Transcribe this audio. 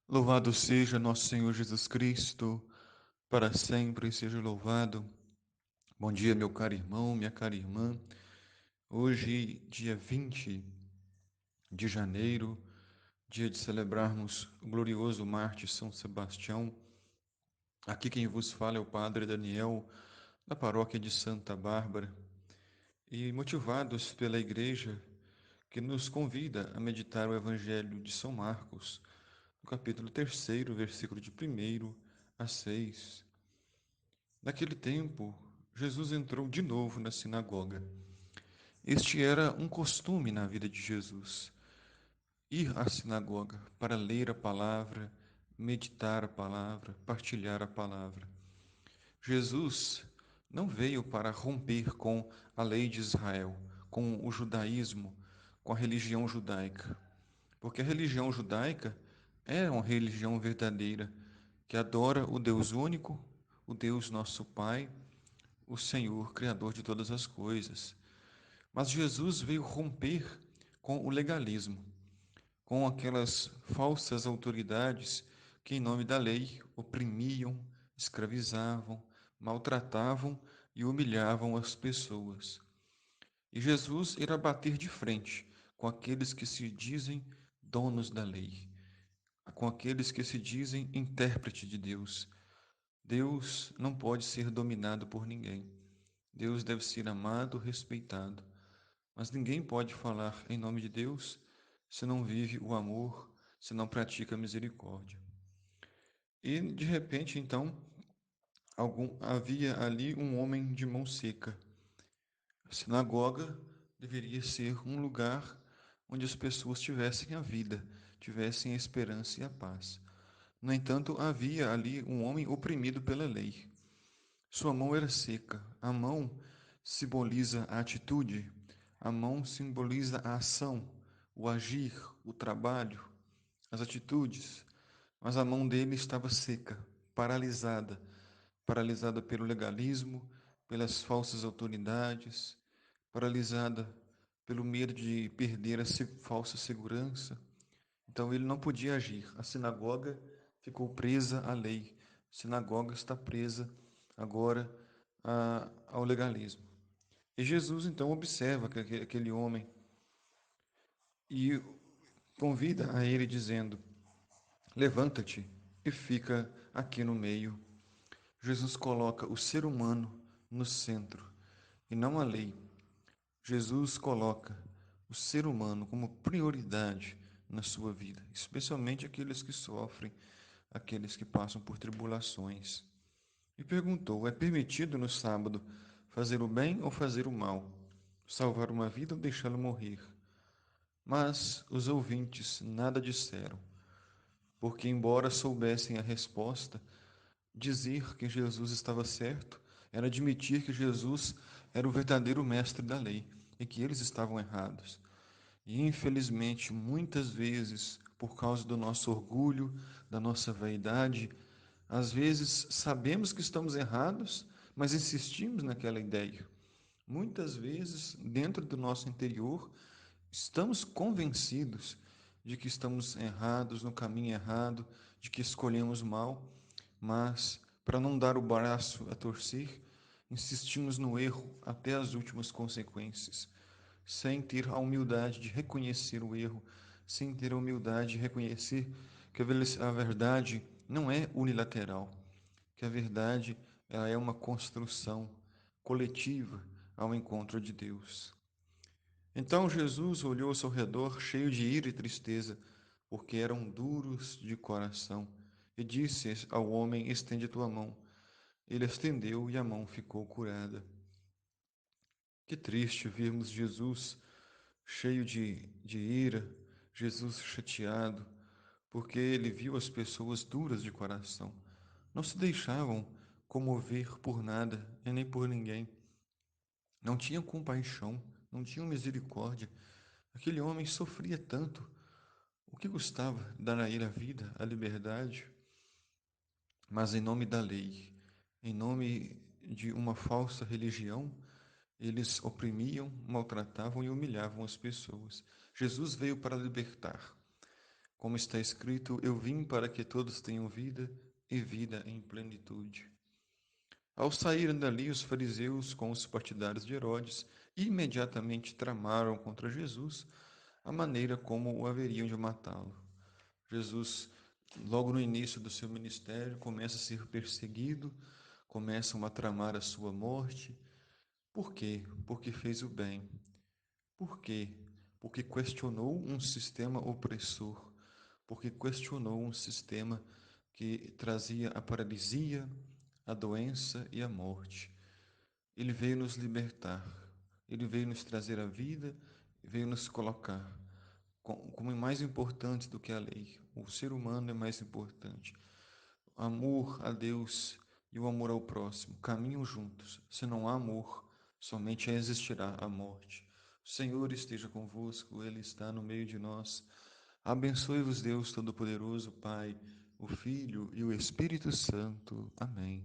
Louvado seja nosso Senhor Jesus Cristo, para sempre seja louvado. Bom dia, meu caro irmão, minha cara irmã. Hoje, dia 20 de janeiro, dia de celebrarmos o glorioso Mártir São Sebastião. Aqui quem vos fala é o Padre Daniel, da paróquia de Santa Bárbara. E motivados pela Igreja, que nos convida a meditar o Evangelho de São Marcos, no capítulo 3, versículo de 1 a 6. Naquele tempo, Jesus entrou de novo na sinagoga. Este era um costume na vida de Jesus, ir à sinagoga para ler a palavra, meditar a palavra, partilhar a palavra. Jesus não veio para romper com a lei de Israel, com o judaísmo, com a religião judaica, porque a religião judaica é uma religião verdadeira, que adora o Deus único, o Deus nosso Pai, o Senhor, Criador de todas as coisas. Mas Jesus veio romper com o legalismo, com aquelas falsas autoridades que, em nome da lei, oprimiam, escravizavam, maltratavam e humilhavam as pessoas. E Jesus irá bater de frente com aqueles que se dizem donos da lei, com aqueles que se dizem intérprete de Deus. Deus não pode ser dominado por ninguém. Deus deve ser amado, respeitado. Mas ninguém pode falar em nome de Deus se não vive o amor, se não pratica a misericórdia. E, de repente, então, havia ali um homem de mão seca. A sinagoga deveria ser um lugar onde as pessoas tivessem a vida, tivessem a esperança e a paz. No entanto, havia ali um homem oprimido pela lei. Sua mão era seca. A mão simboliza a atitude, a mão simboliza a ação, o agir, o trabalho, as atitudes. Mas a mão dele estava seca, paralisada, paralisada pelo legalismo, pelas falsas autoridades, paralisada pelo medo de perder a falsa segurança. Então ele não podia agir. A sinagoga ficou presa à lei. A sinagoga está presa agora ao legalismo. E Jesus então observa aquele homem e convida a ele dizendo: levanta-te e fica aqui no meio. Jesus coloca o ser humano no centro e não a lei. Jesus coloca o ser humano como prioridade na sua vida, especialmente aqueles que sofrem, aqueles que passam por tribulações. E perguntou: é permitido no sábado fazer o bem ou fazer o mal? Salvar uma vida ou deixá-la morrer? Mas os ouvintes nada disseram, porque, embora soubessem a resposta, dizer que Jesus estava certo era admitir que Jesus era o verdadeiro mestre da lei e que eles estavam errados. E, infelizmente, muitas vezes, por causa do nosso orgulho, da nossa vaidade, às vezes sabemos que estamos errados, mas insistimos naquela ideia. Muitas vezes, dentro do nosso interior, estamos convencidos de que estamos errados, no caminho errado, de que escolhemos mal, mas, para não dar o braço a torcer, insistimos no erro até as últimas consequências, sem ter a humildade de reconhecer o erro, sem ter a humildade de reconhecer que a verdade não é unilateral, que a verdade ela é uma construção coletiva ao encontro de Deus. Então Jesus olhou ao seu redor, cheio de ira e tristeza, porque eram duros de coração, e disse ao homem: estende tua mão. Ele estendeu e a mão ficou curada. Que triste vermos Jesus cheio de ira, Jesus chateado, porque ele viu as pessoas duras de coração. Não se deixavam comover por nada e nem por ninguém. Não tinham compaixão, não tinham misericórdia. Aquele homem sofria tanto. O que custava dar a ele a vida, a liberdade? Mas em nome da lei, em nome de uma falsa religião, eles oprimiam, maltratavam e humilhavam as pessoas. Jesus veio para libertar. Como está escrito, eu vim para que todos tenham vida e vida em plenitude. Ao saírem dali, os fariseus, com os partidários de Herodes, imediatamente tramaram contra Jesus a maneira como o haveriam de matá-lo. Jesus, logo no início do seu ministério, começa a ser perseguido, começam a tramar a sua morte. Por quê? Porque fez o bem. Por quê? Porque questionou um sistema opressor, porque questionou um sistema que trazia a paralisia, a doença e a morte. Ele veio nos libertar, ele veio nos trazer a vida, veio nos colocar como é mais importante do que a lei. O ser humano é mais importante. O amor a Deus e o amor ao próximo caminham juntos. Se não há amor, somente existirá a morte. O Senhor esteja convosco, Ele está no meio de nós. Abençoe-vos, Deus Todo-Poderoso, Pai, o Filho e o Espírito Santo. Amém.